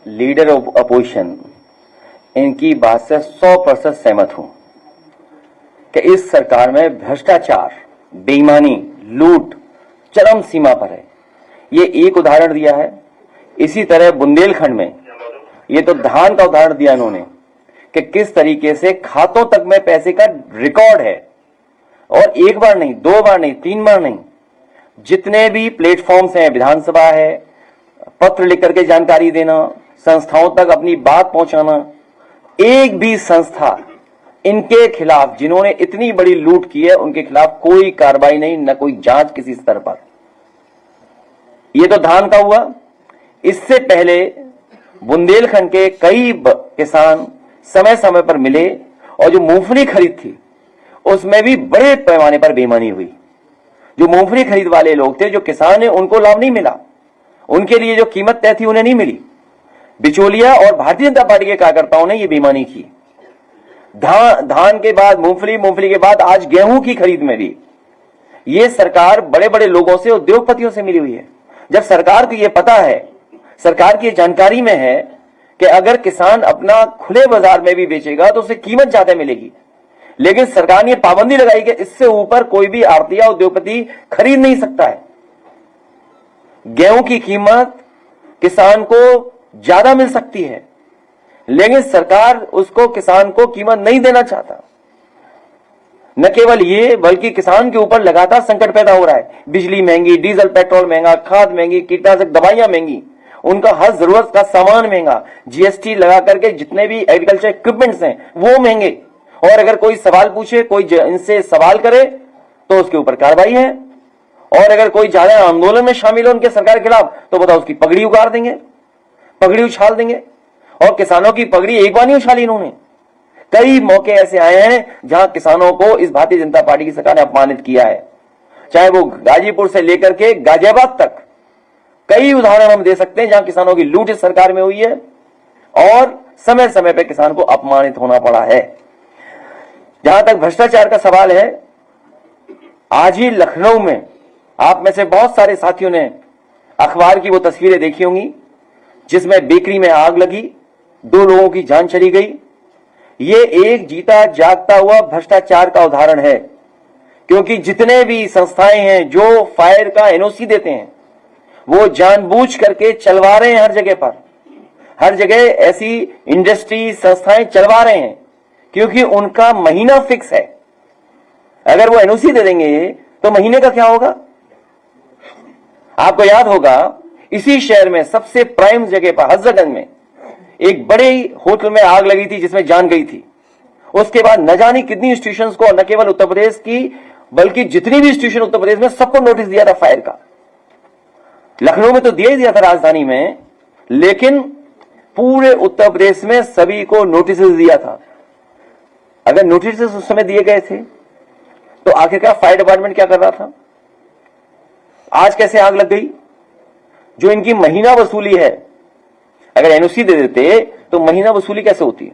Leader of opposition इनकी बात से 100% सहमत हूं कि इस सरकार में भ्रष्टाचार, बेईमानी, लूट चरम सीमा पर है। ये एक उदाहरण दिया है। इसी तरह बुंदेलखंड में ये तो धान का उदाहरण दिया इन्होंने कि किस तरीके से खातों तक में पैसे का रिकॉर्ड है, और एक बार नहीं, 2 बार नहीं, 3 बार नहीं, जितने भी प्लेटफॉर्म्स हैं, विधानसभा है, पत्र लिख करके जानकारी देना, संस्थाओं तक अपनी बात पहुंचाना, एक भी संस्था इनके खिलाफ, जिन्होंने इतनी बड़ी लूट की है, उनके खिलाफ कोई कार्रवाई नहीं, न कोई जांच किसी स्तर पर। ये तो धान का हुआ। इससे पहले बुंदेलखंड के कई किसान समय समय पर मिले, और जो मूंगफली खरीद थी उसमें भी बड़े पैमाने पर बेईमानी हुई। जो मूंगफली खरीद वाले लोग थे, जो किसान है, उनको लाभ नहीं मिला, उनके लिए जो कीमत तय थी उन्हें नहीं मिली। बिचौलिया और भारतीय जनता पार्टी के कार्यकर्ताओं ने यह बेईमानी की। धान के बाद मूंगफली, मूंगफली के बाद आज गेहूं की खरीद में भी ये सरकार बड़े बड़े लोगों से, उद्योगपतियों से मिली हुई है। जब सरकार को यह पता है, सरकार की जानकारी में है कि अगर किसान अपना खुले बाजार में भी बेचेगा तो उसे कीमत ज्यादा मिलेगी, लेकिन सरकार ने पाबंदी लगाई कि इससे ऊपर कोई भी आड़ती या उद्योगपति खरीद नहीं सकता है। गेहूं की कीमत किसान को ज्यादा मिल सकती है, लेकिन सरकार उसको, किसान को कीमत नहीं देना चाहता। न केवल ये, बल्कि किसान के ऊपर लगातार संकट पैदा हो रहा है। बिजली महंगी, डीजल पेट्रोल महंगा, खाद महंगी, कीटनाशक दवाइयां महंगी, उनका हर जरूरत का सामान महंगा, जीएसटी लगा करके जितने भी एग्रीकल्चर इक्विपमेंट्स हैं वो महंगे। और अगर कोई सवाल पूछे, कोई इनसे सवाल करे तो उसके ऊपर कार्रवाई है, और अगर कोई ज्यादा आंदोलन में शामिल हो उनके सरकार के खिलाफ तो बताओ उसकी पगड़ी उतार देंगे, पगड़ी उछाल देंगे। और किसानों की पगड़ी एक बार नहीं उछाली इन्होंने, कई मौके ऐसे आए हैं जहां किसानों को इस भारतीय जनता पार्टी की सरकार ने अपमानित किया है। चाहे वो गाजीपुर से लेकर के गाजियाबाद तक कई उदाहरण हम दे सकते हैं जहां किसानों की लूट इस सरकार में हुई है, और समय समय पर किसान को अपमानित होना पड़ा है। जहां तक भ्रष्टाचार का सवाल है, आज ही लखनऊ में आप में से बहुत सारे साथियों ने अखबार की वो तस्वीरें देखी होंगी जिसमें बेकरी में आग लगी, 2 लोगों की जान चली गई। ये एक जीता जागता हुआ भ्रष्टाचार का उदाहरण है, क्योंकि जितने भी संस्थाएं हैं जो फायर का एनओसी देते हैं वो जानबूझ करके चलवा रहे हैं। हर जगह पर, हर जगह ऐसी इंडस्ट्री, संस्थाएं चलवा रहे हैं क्योंकि उनका महीना फिक्स है। अगर वो एनओसी दे देंगे तो महीने का क्या होगा? आपको याद होगा, इसी शहर में सबसे प्राइम जगह पर हजरतगंज में एक बड़े होटल में आग लगी थी जिसमें जान गई थी। उसके बाद न जाने कितनी इंस्टीट्यूशंस को, न केवल उत्तर प्रदेश की बल्कि जितनी भी इंस्टीट्यूशन उत्तर प्रदेश में, सबको नोटिस दिया था फायर का। लखनऊ में तो दिया ही दिया था, राजधानी में, लेकिन पूरे उत्तर प्रदेश में सभी को नोटिस दिया था। अगर नोटिस उस समय दिए गए थे तो आखिरकार फायर डिपार्टमेंट क्या कर रहा था? आज कैसे आग लग गई? जो इनकी महीना वसूली है, अगर एनओसी दे देते तो महीना वसूली कैसे होती है?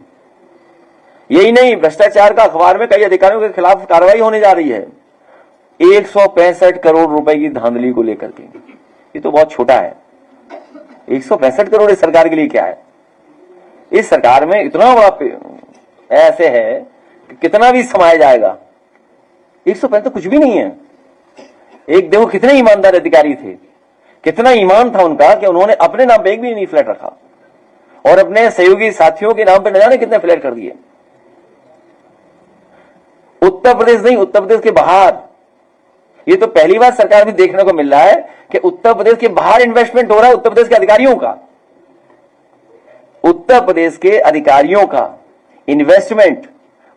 यही नहीं, भ्रष्टाचार का अखबार में कई अधिकारियों के खिलाफ कार्रवाई होने जा रही है 165 करोड़ रुपए की धांधली को लेकर के। ये तो बहुत छोटा है। 165 करोड़ इस सरकार के लिए क्या है? इस सरकार में इतना बड़ा ऐसे है कि कितना भी समाया जाएगा। 165 तो कुछ भी नहीं है। एक देखो कितने ईमानदार अधिकारी थे, कितना ईमान था उनका कि उन्होंने अपने नाम पे एक भी नहीं फ्लैट रखा, और अपने सहयोगी साथियों के नाम पे न जाने कितने फ्लैट कर दिए। उत्तर प्रदेश नहीं, उत्तर प्रदेश के बाहर, ये तो पहली बार सरकार में देखने को मिल रहा है कि उत्तर प्रदेश के बाहर इन्वेस्टमेंट हो रहा है उत्तर प्रदेश के अधिकारियों का। उत्तर प्रदेश के अधिकारियों का इन्वेस्टमेंट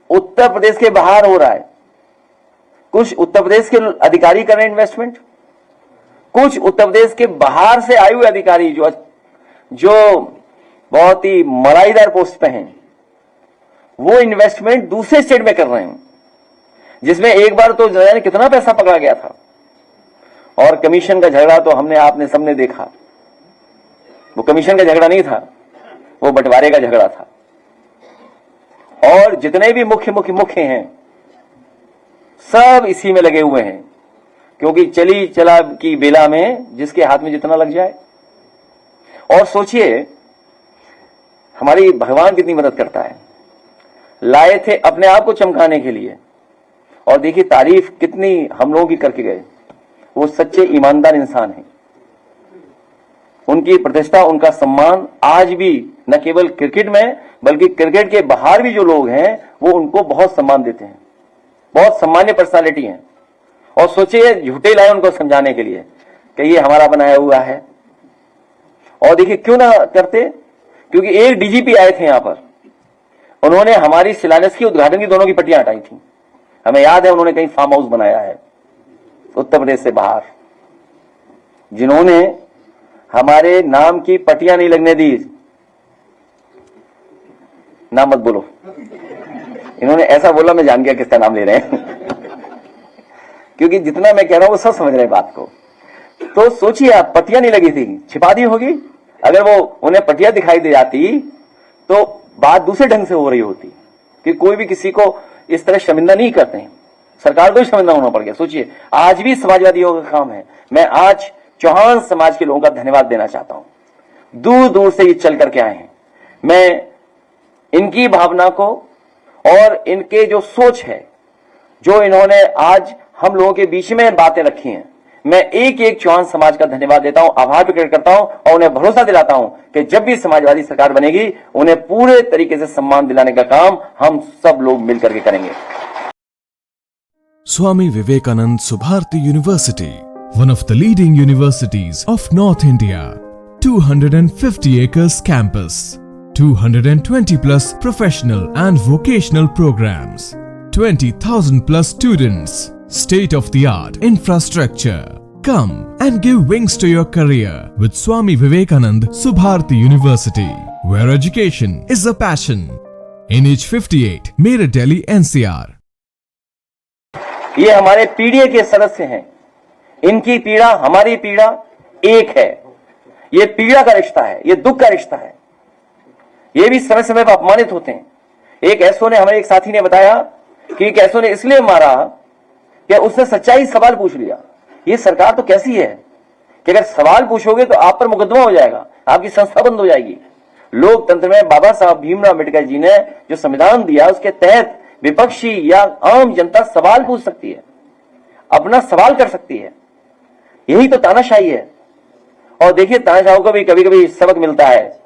उत्तर प्रदेश के बाहर हो रहा है। कुछ उत्तर प्रदेश के अधिकारी कर रहे हैं इन्वेस्टमेंट, कुछ उत्तर प्रदेश के बाहर से आए हुए अधिकारी जो बहुत ही मलाईदार पोस्ट पे हैं, वो इन्वेस्टमेंट दूसरे स्टेट में कर रहे हैं, जिसमें एक बार तो जाने कितना पैसा पकड़ा गया था। और कमीशन का झगड़ा तो हमने, आपने, सबने देखा। वो कमीशन का झगड़ा नहीं था, वो बंटवारे का झगड़ा था। और जितने भी मुख्य हैं सब इसी में लगे हुए हैं, क्योंकि चली चला की बेला में जिसके हाथ में जितना लग जाए। और सोचिए हमारी भगवान कितनी मदद करता है। लाए थे अपने आप को चमकाने के लिए, और देखिए तारीफ कितनी हम लोगों की करके गए। वो सच्चे ईमानदार इंसान हैं। उनकी प्रतिष्ठा, उनका सम्मान आज भी न केवल क्रिकेट में बल्कि क्रिकेट के बाहर भी जो लोग हैं वो उनको बहुत सम्मान देते हैं। बहुत सम्मान्य पर्सनालिटी हैं। और सोचिए झूठे लाए उनको समझाने के लिए कि ये हमारा बनाया हुआ है। और देखिए क्यों ना करते, क्योंकि एक डीजीपी आए थे यहां पर, उन्होंने हमारी शिलान्यास की, उद्घाटन की दोनों की पट्टियां हटाई थी। हमें याद है उन्होंने कहीं फार्म हाउस बनाया है उत्तर प्रदेश से बाहर, जिन्होंने हमारे नाम की पट्टियां नहीं लगने दी। नाम मत बोलो, इन्होंने ऐसा बोला, मैं जान गया किसका नाम ले रहे हैं क्योंकि जितना मैं कह रहा हूं वो सब समझ रहे हैं बात को। तो सोचिए आप, पट्टियां नहीं लगी थी, छिपा दी होगी। अगर वो उन्हें पट्टियां दिखाई दे जाती तो बात दूसरे ढंग से हो रही होती कि कोई भी किसी को इस तरह शर्मिंदा नहीं करते हैं। सरकार को ही शर्मिंदा होना पड़ गया। सोचिए आज भी समाजवादियों का काम है। मैं आज चौहान समाज के लोगों का धन्यवाद देना चाहता हूं। दूर दूर से ये चल करके आए हैं। मैं इनकी भावना को और इनके जो सोच है, जो इन्होंने आज हम लोगों के बीच में बातें रखी हैं, मैं एक एक चौहान समाज का धन्यवाद देता हूं, आभार प्रकट करता हूं और उन्हें भरोसा दिलाता हूं कि जब भी समाजवादी सरकार बनेगी उन्हें पूरे तरीके से सम्मान दिलाने का काम हम सब लोग मिलकर के करेंगे। Swami Vivekanand Subharti University, one of the leading universities of North India. 250 acres campus, 220 plus professional and vocational programs, 20,000 plus students, state of the art infrastructure. Come and give wings to your career with Swami Vivekanand Subharti University, where education is a passion. NH58, Meerut, Delhi, NCR. ये हमारे पीढ़ी के सदस्य हैं। इनकी पीड़ा हमारी पीड़ा एक है। ये पीड़ा का रिश्ता है, ये दुख का रिश्ता है। ये भी समय समय पर अपमानित होते हैं। एक ऐसो ने, हमें एक साथी ने बताया कि एक ऐसो ने इसलिए मारा कि उसने सच्चाई सवाल पूछ लिया। ये सरकार तो कैसी है कि अगर सवाल पूछोगे तो आप पर मुकदमा हो जाएगा, आपकी संस्था बंद हो जाएगी। लोकतंत्र में बाबा साहब भीमराव अम्बेडकर जी ने जो संविधान दिया उसके तहत विपक्षी या आम जनता सवाल पूछ सकती है, अपना सवाल कर सकती है। यही तो तानाशाही है। और देखिए तानाशाहों को भी कभी कभी सबक मिलता है।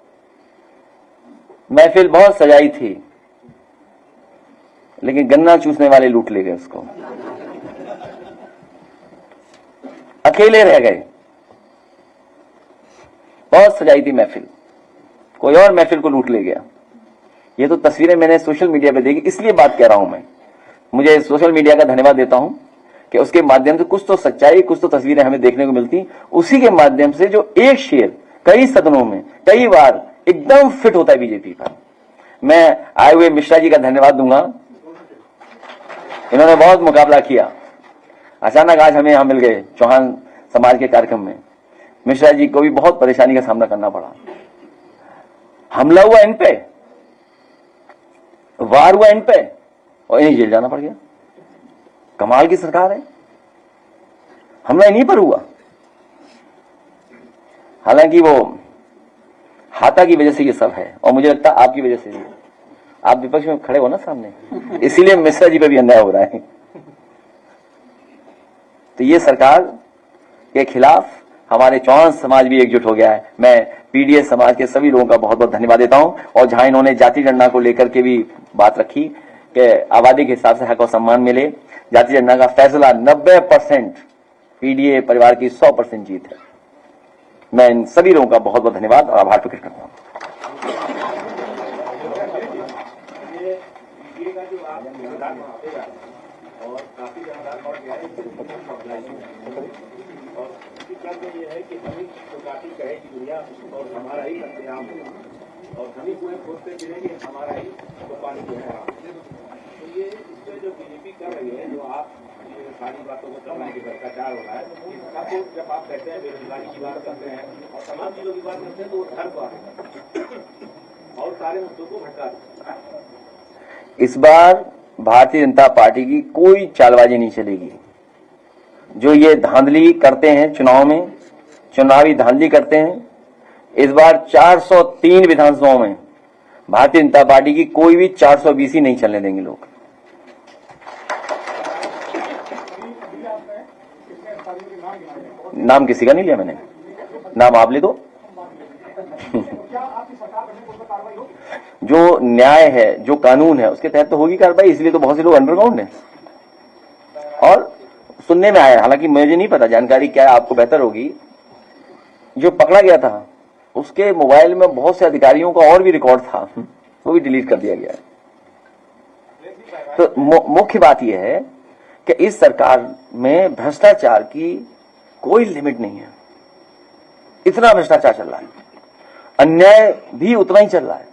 महफिल बहुत सजाई थी लेकिन गन्ना चूसने वाले लूट ले गए उसको, अकेले रह गए। बहुत सजाई थी महफिल, कोई और महफिल को लूट ले गया। ये तो तस्वीरें मैंने सोशल मीडिया पे देखी, इसलिए बात कह रहा हूं मैं। मुझे सोशल मीडिया का धन्यवाद देता हूं कि उसके माध्यम से कुछ तो सच्चाई, कुछ तो तस्वीरें हमें देखने को मिलती। उसी के माध्यम से जो एक शेर कई सदनों में कई बार एकदम फिट होता है बीजेपी का। मैं आए हुए मिश्रा जी का धन्यवाद दूंगा। इन्होंने बहुत मुकाबला किया। अचानक आज हमें यहां मिल गए चौहान समाज के कार्यक्रम में। मिश्रा जी को भी बहुत परेशानी का सामना करना पड़ा। हमला हुआ इन पे, वार हुआ इन पे और इन्हें जेल जाना पड़ गया। कमाल की सरकार है। हमला इन्हीं पर हुआ। हालांकि वो हाथा की वजह से ये सब है और मुझे लगता है आपकी वजह से भी। आप विपक्ष में खड़े हो ना सामने, इसीलिए मिश्रा जी पे भी अन्याय हो रहा है। तो ये सरकार के खिलाफ हमारे चौहान समाज भी एकजुट हो गया है। मैं पीडीएस समाज के सभी लोगों का बहुत बहुत धन्यवाद देता हूं। और जहां इन्होंने जाति जनगणना को लेकर के भी बात रखी कि आबादी के हिसाब से हक और सम्मान मिले, जाति जनगणना का फैसला 90% पीडीए परिवार की 100% जीत है। मैं इन सभी लोगों का बहुत बहुत धन्यवाद और आभार प्रकट करता हूं। ये है कि हम ही काफी कहे कि दुनिया और हमारा ही इंतजाम है और हम ही पूरे खोजते फिरेंगे हमारा ही तो पानी जो है। तो ये इसमें जो बीजेपी कर रही है, जो आप ये सारी बातों को करना है कि भ्रष्टाचार हो रहा है, इसका तो जब आप कहते हैं बेरोजगारी की बात करते हैं और तमाम चीजों की बात करते हैं तो वो घर को आने और सारे मुद्दों को भटका देते हैं। इस बार भारतीय जनता पार्टी की कोई चालबाजी नहीं चलेगी। जो ये धांधली करते हैं चुनाव में, चुनावी धांधली करते हैं, इस बार 403 विधानसभाओं में भारतीय जनता पार्टी की कोई भी 420 ही नहीं चलने देंगे लोग। नाम किसी का नहीं लिया मैंने, नाम आप ले दो। जो न्याय है, जो कानून है, उसके तहत तो होगी कार्रवाई, इसलिए तो बहुत से लोग अंडरग्राउंड हैं। और सुनने में आया, हालांकि मुझे नहीं पता जानकारी क्या है, आपको बेहतर होगी, जो पकड़ा गया था उसके मोबाइल में बहुत से अधिकारियों का और भी रिकॉर्ड था, वो भी डिलीट कर दिया गया है। तो मुख्य बात यह है कि इस सरकार में भ्रष्टाचार की कोई लिमिट नहीं है। इतना भ्रष्टाचार चल रहा है, अन्याय भी उतना ही चल रहा है।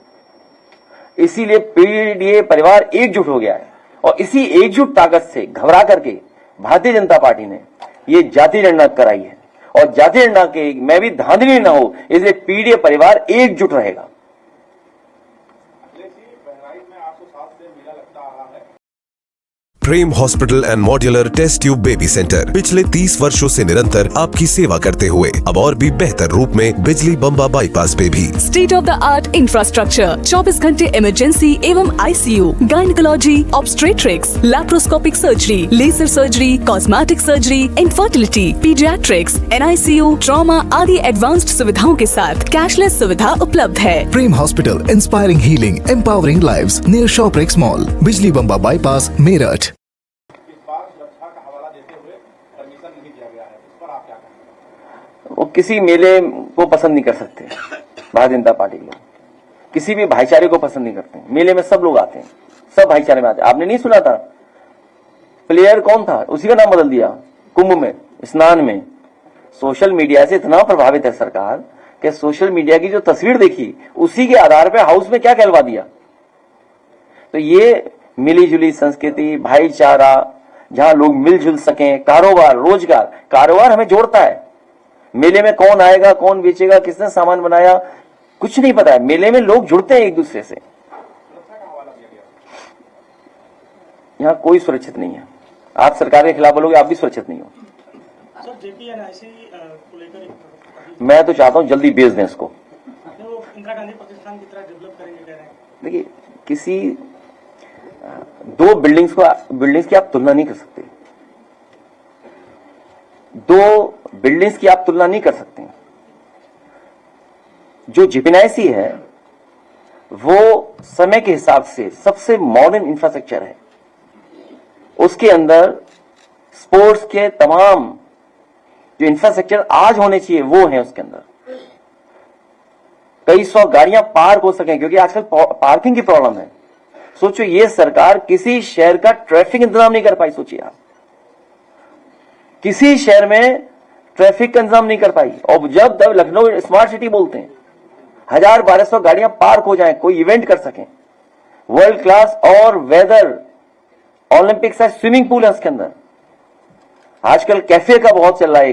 इसीलिए पीडीए परिवार एकजुट हो गया है और इसी एकजुट ताकत से घबरा करके भारतीय जनता पार्टी ने ये जाति जनगणना कराई है। और जाति जनगणना के मैं भी धांधली ना हो, इसलिए पीडीए परिवार एकजुट रहेगा। Prem hospital and modular test tube baby centre पिछले 30 वर्षों से निरंतर आपकी सेवा करते हुए अब और भी बेहतर रूप में बिजली बम्बा बाईपास पे भी state of the art infrastructure, 24 घंटे इमरजेंसी एवं ICU, gynaecology, obstetrics, laparoscopic surgery, laser surgery, cosmetic surgery, infertility, paediatrics, NICU, trauma आदि एडवांस्ड सुविधाओं के साथ कैशलेस सुविधा उपलब्ध है। Prem hospital, inspiring healing, empowering lives, near Shoprex mall, बिजली बम्बा बाईपास, मेरठ। वो किसी मेले को पसंद नहीं कर सकते, भारतीय जनता पार्टी के लोग किसी भी भाईचारे को पसंद नहीं करते। मेले में सब लोग आते हैं, सब भाईचारे में आते हैं। आपने नहीं सुना था प्लेयर कौन था, उसी का नाम बदल दिया कुंभ में, स्नान में। सोशल मीडिया से इतना प्रभावित है सरकार कि सोशल मीडिया की जो तस्वीर देखी उसी के आधार पर हाउस में क्या कहलवा दिया। तो ये मिली जुली संस्कृति, भाईचारा, जहां लोग मिलजुल सकें, कारोबार, रोजगार, कारोबार हमें जोड़ता है। मेले में कौन आएगा, कौन बेचेगा, किसने सामान बनाया, कुछ नहीं पता है। मेले में लोग जुड़ते हैं एक दूसरे से। यहाँ कोई सुरक्षित नहीं है। आप सरकार के खिलाफ बोलोगे, आप भी सुरक्षित नहीं हो। मैं तो चाहता हूं जल्दी बेच दें इसको। देखिए, किसी दो बिल्डिंग्स की आप तुलना नहीं कर सकते। दो बिल्डिंग्स की आप तुलना नहीं कर सकते। जो जीपीएनआईसी है वो समय के हिसाब से सबसे मॉडर्न इंफ्रास्ट्रक्चर है। उसके अंदर स्पोर्ट्स के तमाम जो इंफ्रास्ट्रक्चर आज होने चाहिए वो है उसके अंदर। कई सौ गाड़ियां पार्क हो सकें, क्योंकि आजकल पार्किंग की प्रॉब्लम है। सोचो, ये सरकार किसी शहर का ट्रैफिक इंतजाम नहीं कर पाई। सोचिए आप, किसी शहर में ट्रैफिक का इंतजाम नहीं कर पाई। और जब लखनऊ स्मार्ट सिटी बोलते हैं, 1000-1200 गाड़ियां पार्क हो जाएं, कोई इवेंट कर सकें, world class all weather, olympic size swimming pool है उसके अंदर। आजकल कैफे का बहुत चल रहा है।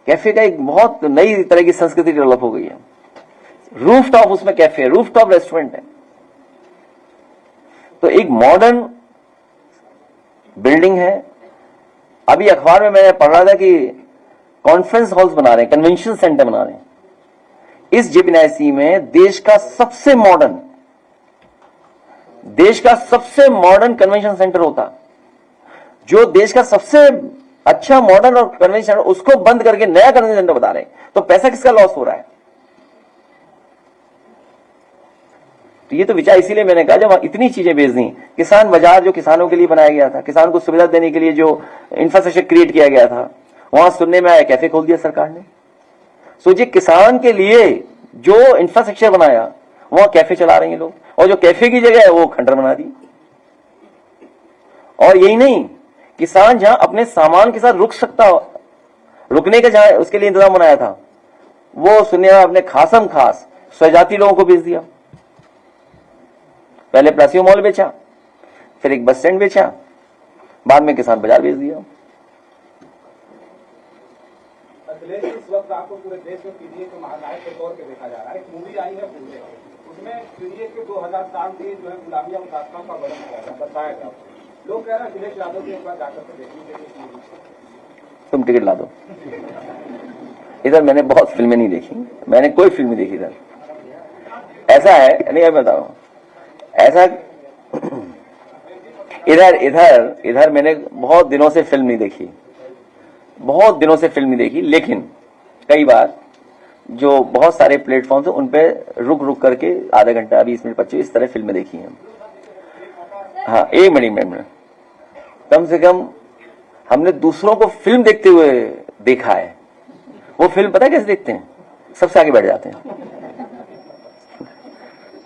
कैफे का एक बहुत नई तरह की संस्कृति डेवलप हो गई है। रूफ टॉप उसमें कैफे, रूफ टॉप रेस्टोरेंट है। तो एक मॉडर्न बिल्डिंग है। अभी अखबार में मैंने पढ़ रहा था कि कॉन्फ्रेंस हॉल्स बना रहे हैं, कन्वेंशन सेंटर बना रहे हैं। इस जीपीएनआईसी में देश का सबसे मॉडर्न कन्वेंशन सेंटर होता। जो देश का सबसे अच्छा मॉडर्न और कन्वेंशन सेंटर, उसको बंद करके नया कन्वेंशन सेंटर बता रहे हैं। तो पैसा किसका लॉस हो रहा है? तो ये तो विचार इसीलिए मैंने कहा, जब इतनी चीजें बेच दी, किसान बाजार जो किसानों के लिए बनाया गया था, किसान को सुविधा देने के लिए जो इंफ्रास्ट्रक्चर क्रिएट किया गया था, वहां सुनने में आया कैफे खोल दिया सरकार ने। सोचिए, किसान के लिए जो इंफ्रास्ट्रक्चर बनाया वहां कैफे चला रहे हैं लोग, और जो कैफे की जगह है वो खंडर बना दी। और यही नहीं, किसान जहां अपने सामान के साथ रुक सकता, रुकने का जहां उसके लिए इंतजाम बनाया था, वो सुनने में अपने खासम खास स्वजाति लोगों को बेच दिया। पहले प्लासियो मॉल बेचा, फिर एक बस स्टैंड बेचा, बाद में किसान बाजार बेच दिया। अखिलेश, इस वक्त आपको पूरे देश में पीडीए को महानायक के तौर पर देखा जा रहा है। एक मूवी आई है पूरे, उसमें पीडीए के 2000 साल की जो है गुलामी और शासकों का वर्णन किया गया, बताया गया। लोग कह रहे हैं अखिलेश यादव की एक बार जाकर के देखने के लिए। तुम टिकट ला दो। इधर मैंने बहुत फिल्में नहीं देखी, मैंने कोई फिल्म नहीं देखी इधर। ऐसा है, नहीं मैं बताऊं, ऐसा इधर मैंने बहुत दिनों से फिल्म नहीं देखी, लेकिन कई बार जो बहुत सारे प्लेटफॉर्म है उन पे रुक करके आधा घंटा 20 मिनट 25 इस तरह फिल्में देखी हैं। हाँ, एक मिनट कम से कम हमने दूसरों को फिल्म देखते हुए देखा है। वो फिल्म पता है कैसे देखते हैं? सबसे आगे बैठ जाते हैं।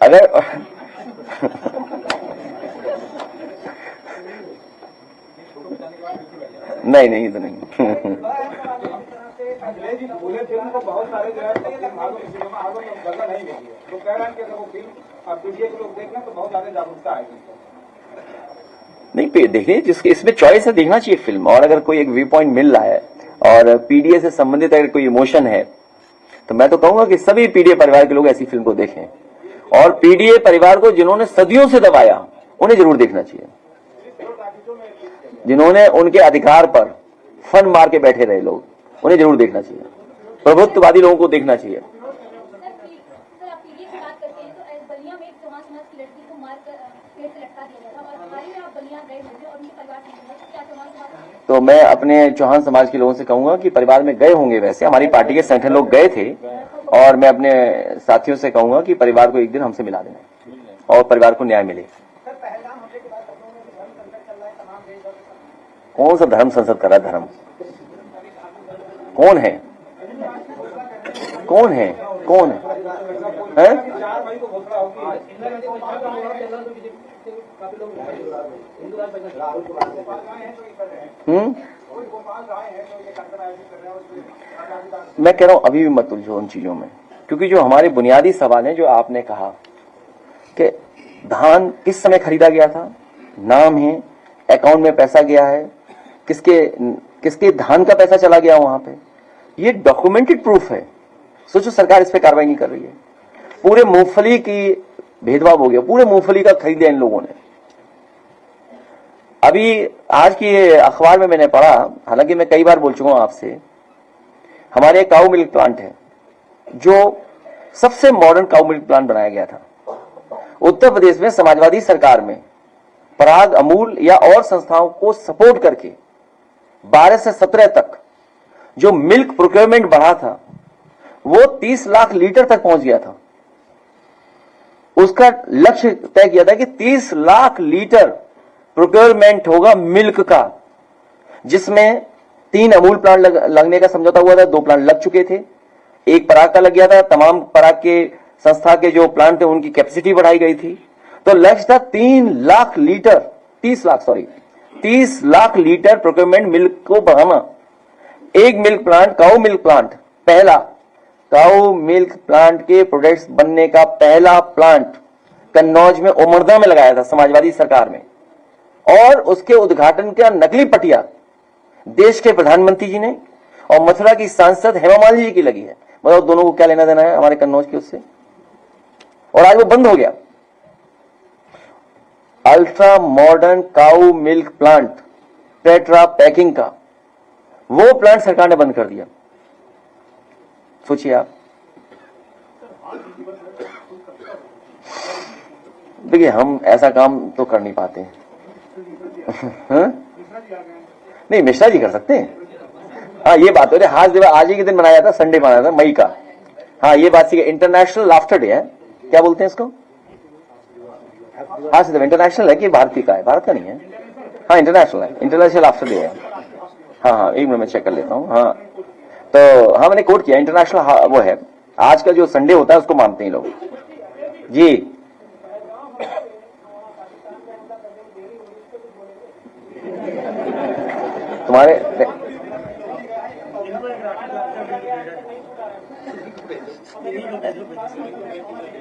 अगर नहीं ये तो नहीं। अखिलेश जी पूरे फिल्म को बहुत सारे जो है सिनेमा हॉलों में बंदा नहीं देखी है, तो कह रहे हैं कि अगर वो फिल्म अब पीटीए के लोग देखना तो बहुत ज्यादा जागरूकता आएगी। नहीं देखिए, जिसके इसमें चॉइस है देखना चाहिए फिल्म, और अगर कोई एक व्यू पॉइंट मिल रहा है और पीडीए से संबंधित अगर कोई इमोशन है तो मैं तो कहूंगा कि सभी पीडीए परिवार के लोग ऐसी फिल्म को देखें, और पीडीए परिवार को जिन्होंने सदियों से दबाया उन्हें जरूर देखना चाहिए। जिन्होंने उनके अधिकार पर फन मार के बैठे रहे लोग, उन्हें जरूर देखना चाहिए। प्रभुत्ववादी लोगों को देखना चाहिए। तो मैं अपने चौहान समाज के लोगों से कहूंगा कि परिवार में गए होंगे, वैसे हमारी पार्टी के संगठन लोग गए थे, और मैं अपने साथियों से कहूंगा कि परिवार को एक दिन हमसे मिला देना और परिवार को न्याय मिले। कौन सा धर्म संसद कर रहा है? धर्म कौन है? मैं कह रहा हूं अभी भी मत उलझो उन चीजों में, क्योंकि जो हमारे बुनियादी सवाल हैं, जो आपने कहा कि धान किस समय खरीदा गया था, नाम है, अकाउंट में पैसा गया है, किसके धान का पैसा चला गया वहां पे, ये डॉक्यूमेंटेड प्रूफ है। सोचो सरकार इस पे कार्रवाई नहीं कर रही है। पूरे मूंगफली की भेदभाव हो गया, पूरे मूंगफली का खरीद लिया इन लोगों ने। अभी आज की अखबार में मैंने पढ़ा, हालांकि मैं कई बार बोल चुका हूं आपसे, हमारे एक काऊ मिल्क प्लांट है जो सबसे मॉडर्न काऊ मिल्क प्लांट बनाया गया था उत्तर प्रदेश में। समाजवादी सरकार में पराग, अमूल या और संस्थाओं को सपोर्ट करके 12 से 17 तक जो मिल्क प्रोक्योरमेंट बढ़ा था वो 30 लाख लीटर तक पहुंच गया था। उसका लक्ष्य तय किया था कि 30 लाख लीटर प्रोक्योरमेंट होगा मिल्क का, जिसमें 3 अमूल प्लांट लगने का समझौता हुआ था, 2 प्लांट लग चुके थे, 1 पराग का लग गया था। तमाम पराग के संस्था के जो प्लांट थे उनकी कैपेसिटी बढ़ाई गई थी। तो लक्ष्य था 30 लाख लीटर प्रोक्योरमेंट मिल्क को बढ़ाना। एक मिल्क प्लांट, काऊ मिल्क प्लांट, पहला काऊ मिल्क प्लांट के प्रोडक्ट्स बनने का पहला प्लांट कन्नौज में, उमरदा में लगाया था समाजवादी सरकार में, और उसके उद्घाटन का नकली पटिया देश के प्रधानमंत्री जी ने और मथुरा की सांसद हेमा मालिनी जी की लगी है। बताओ दोनों को क्या लेना देना है हमारे कन्नौज के उससे? और आज वो बंद हो गया। अल्ट्रा मॉडर्न काऊ मिल्क प्लांट, टेट्रा पैकिंग का, वो प्लांट सरकार ने बंद कर दिया। सोचिए आप। देखिए हम ऐसा काम तो कर नहीं पाते हैं। नहीं, मिश्रा जी कर सकते हैं। हाँ, ये बात हो रही है। आज ही के दिन मनाया था, संडे मनाया था मई का। हाँ, ये बात है। इंटरनेशनल लाफ्टर डे है, क्या बोलते हैं इसको? हाँ सिर्फ इंटरनेशनल है कि भारतीय का है? भारत का नहीं है। हाँ इंटरनेशनल है, इंटरनेशनल लाफ्टर डे है। हाँ एक मिनट में चेक कर लेता हूँ। हाँ तो हाँ मैंने कोट किया, इंटरनेशनल वो है। आज का जो संडे होता है उसको मानते हैं लोग जी। तुम्हारे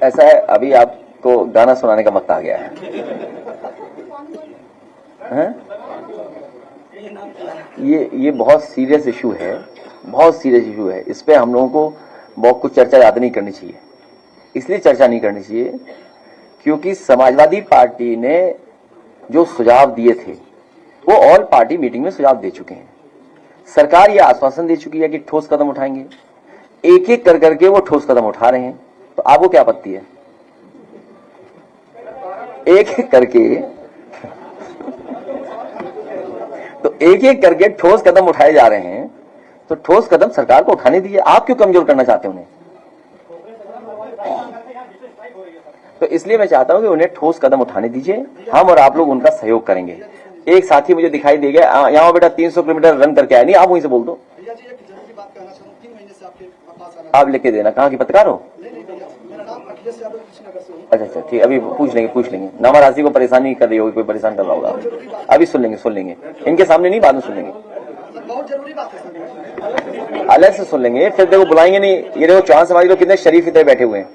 ऐसा है, अभी आपको गाना सुनाने का वक्त आ गया है। ये बहुत सीरियस इशू है, बहुत सीरियस इशू है। इस पे हम लोगों को बहुत कुछ चर्चा याद नहीं करनी चाहिए। इसलिए चर्चा नहीं करनी चाहिए क्योंकि समाजवादी पार्टी ने जो सुझाव दिए थे वो ऑल पार्टी मीटिंग में सुझाव दे चुके हैं। सरकार यह आश्वासन दे चुकी है कि ठोस कदम उठाएंगे। एक एक कर करके वो ठोस कदम उठा रहे हैं। तो आपको क्या आपत्ति है? एक एक करके तो एक एक करके ठोस कदम उठाए जा रहे हैं। तो ठोस कदम सरकार को उठाने दीजिए। आप क्यों कमजोर करना चाहते हैं उन्हें? तो इसलिए मैं चाहता हूं कि उन्हें ठोस कदम उठाने दीजिए। हम और आप लोग उनका सहयोग करेंगे। एक साथी मुझे दिखाई दे गया, यहाँ बेटा 300 किलोमीटर रन करके आया। नहीं, आप वहीं से बोल दो। आप लिख के देना। कहाँ की पत्रकार हो? अच्छा अच्छा, ठीक, अभी पूछ लेंगे। नामा राशि को परेशान नहीं कर रही होगी, कोई परेशान कर रहा होगा। अभी सुन लेंगे। इनके सामने नहीं, बाद में सुन लेंगे। अलग से सुन लेंगे, फिर देखो बुलाएंगे नहीं। ये देखो चौहान समाज लोग कितने शरीफ इधर बैठे हुए हैं।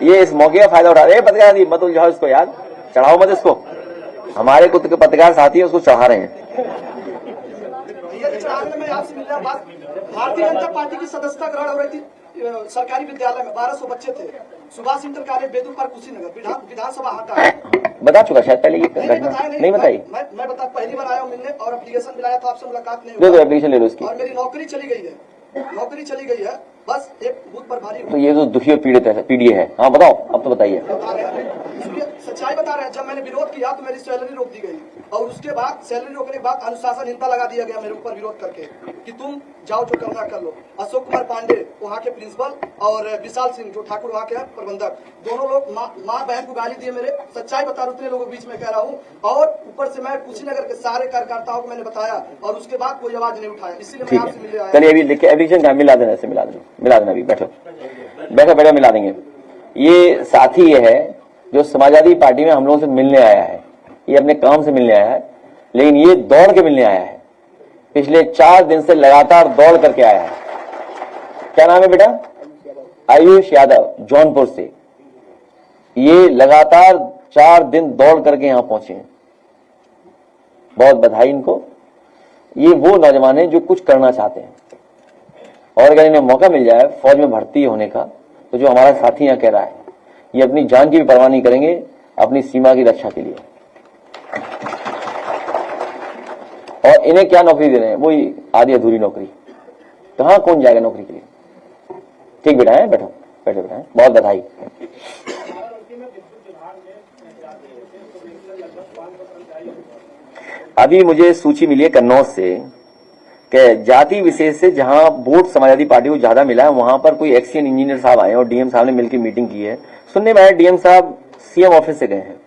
ये इस मौके का फायदा उठा रहे हैं। पत्रकार मत उलझाओ इसको यार, चढ़ाओ मत इसको। हमारे खुद के पत्रकार साथी है, उसको चढ़ा रहे हैं। भारतीय जनता पार्टी की सदस्यता ग्रहण हो रही थी सरकारी विद्यालय में। 1200 बच्चे थे। Subhash inter college Bedu park Kushinagar, विधानसभा हाथा है। बता चुका शायद पहले, ये नहीं बताई। मैं बता, पहली बार आया हूँ मिलने और एप्लीकेशन मिलाया था, आपसे मुलाकात नहीं हुई। एप्लीकेशन ले लो इसकी। और मेरी नौकरी चली गई है। बस एक बूथ पर भारी। तो ये जो दुखी और पीड़ित है, पीडीए है। हाँ बताओ, अब तो बताइए। सच्चाई बता रहे हैं। जब मैंने विरोध किया तो मेरी सैलरी रोक दी गई और उसके बाद सैलरी रोकने के बाद अनुशासनहीनता लगा दिया गया मेरे ऊपर विरोध करके कि तुम जाओ जो करना कर लो। अशोक कुमार पांडे वहाँ के प्रिंसिपल और विशाल सिंह जो ठाकुर वहाँ के हैं प्रबंधक, दोनों लोग माँ बहन को गाली दिए मेरे। सच्चाई बता रहा, उतने लोगों के बीच में कह रहा हूँ। और ऊपर से मैं कुशीनगर के सारे कार्यकर्ताओं को मैंने बताया और उसके बाद कोई आवाज नहीं उठाया। इसीलिए मैं आपसे मिलने आया। चलिए अभी लिख के एप्लीकेशन मिला देना, ऐसे मिला देना। अभी बैठो मिला देंगे। ये साथी ये है जो समाजवादी पार्टी में हम लोगों से मिलने आया है। ये अपने काम से मिलने आया है, लेकिन ये दौड़ के मिलने आया है। पिछले 4 दिन से लगातार दौड़ करके आया है। क्या नाम है बेटा? आयुष यादव, जौनपुर से। ये लगातार 4 दिन दौड़ करके यहां पहुंचे हैं। बहुत बधाई इनको। ये वो नौजवान हैं जो कुछ करना चाहते हैं और अगर इन्हें मौका मिल जाए फौज में भर्ती होने का, तो जो हमारा साथी यहाँ कह रहा है, ये अपनी जान की भी परवाह नहीं करेंगे अपनी सीमा की रक्षा के लिए। और इन्हें क्या नौकरी दे रहे हैं? वही आधी अधूरी नौकरी। कहाँ कौन जाएगा नौकरी के लिए? ठीक बेटा है, बैठो बेटा है। बहुत बधाई। अभी मुझे सूची मिली है कन्नौज से कि जाति विशेष से जहां वोट समाजवादी पार्टी को ज्यादा मिला है, वहां पर कोई एक्सीएन इंजीनियर साहब आए और डीएम साहब ने मिलकर मीटिंग की है। सुनने में आया डीएम साहब सीएम ऑफिस से गए हैं।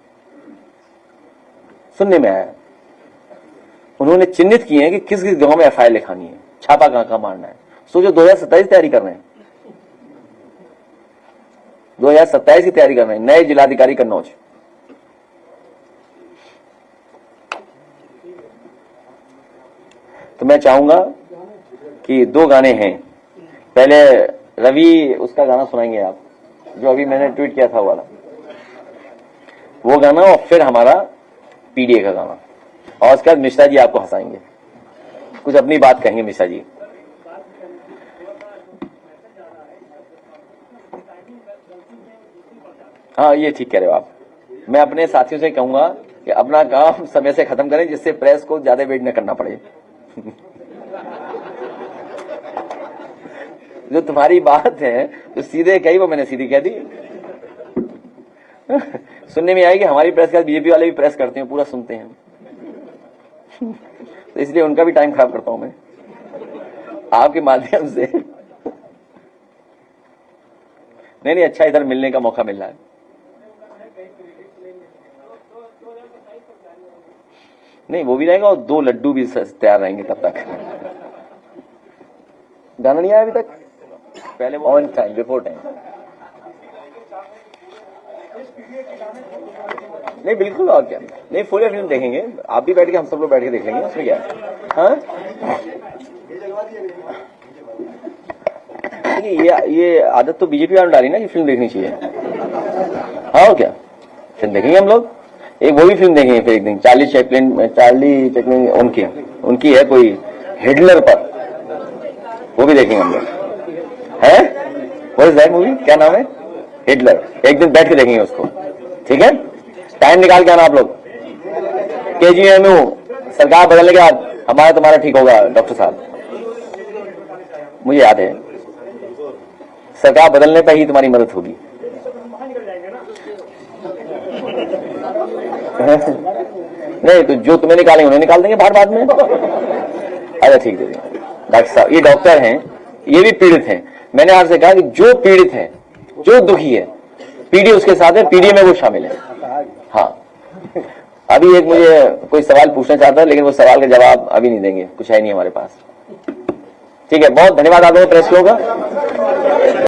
सुनने में आया उन्होंने चिन्हित किए हैं कि किस किस गांव में एफआईआर लिखानी है, छापा कहां मारना है। सोचो 2027 तैयारी कर रहे हैं, 2027 की तैयारी कर रहे हैं। नए जिलाधिकारी कन्नौज। तो मैं चाहूंगा कि 2 गाने हैं। पहले रवि उसका गाना सुनाएंगे आप, जो अभी मैंने ट्वीट किया था वाला, वो गाना, और फिर हमारा पीडीए का गाना। और उसके बाद मिश्रा जी आपको हंसाएंगे, कुछ अपनी बात कहेंगे मिश्रा जी। हाँ, ये ठीक कह रहे हो आप। मैं अपने साथियों से कहूंगा कि अपना काम समय से खत्म करें, जिससे प्रेस को ज्यादा वेट न करना पड़े। जो तुम्हारी बात है जो सीधे कही, वो मैंने सीधी कह दी। सुनने में आएगी हमारी प्रेस का बीजेपी वाले भी प्रेस करते हैं, पूरा सुनते हैं। तो इसलिए उनका भी टाइम खराब करता हूं मैं आपके माध्यम से। नहीं, अच्छा, इधर मिलने का मौका मिल रहा है। नहीं, वो भी रहेगा और 2 लड्डू भी तैयार रहेंगे तब तक। गाना नहीं आया अभी तक? पहले ऑन टाइम, बिफोर टाइम। नहीं, बिल्कुल। और क्या नहीं, फुल फिल्म देखेंगे। आप भी बैठ के, हम सब लोग बैठ के देख लेंगे, उसमें क्या है। हाँ, ये आदत तो बीजेपी वालों ने डाली ना कि फिल्म देखनी चाहिए। हाँ, और क्या, फिल्म देखेंगे हम लोग। एक वो भी फिल्म देखेंगे फिर एक दिन, चार्ली चैपलिन उनकी है कोई हिटलर पर, वो भी देखेंगे हम लोग। है वो इज दैट मूवी, क्या नाम है? हिटलर। एक दिन बैठ के देखेंगे उसको, ठीक है? टाइम निकाल के आना आप लोग। केजीएमयू सरकार बदलने के बाद हमारा तुम्हारा ठीक होगा डॉक्टर साहब, मुझे याद है। सरकार बदलने पर ही तुम्हारी मदद होगी। नहीं तो जो तुम्हें निकालेंगे उन्हें निकाल देंगे बाहर बाद में। अच्छा ठीक है डॉक्टर साहब, ये डॉक्टर हैं, ये भी पीड़ित हैं। मैंने आपसे कहा कि जो पीड़ित है, जो दुखी है, पीडी उसके साथ है, पीडी में वो शामिल है। हाँ, अभी एक मुझे कोई सवाल पूछना चाहता है, लेकिन वो सवाल का जवाब अभी नहीं देंगे, कुछ है नहीं हमारे पास। ठीक है, बहुत धन्यवाद आप लोगों प्रेस लोगों का।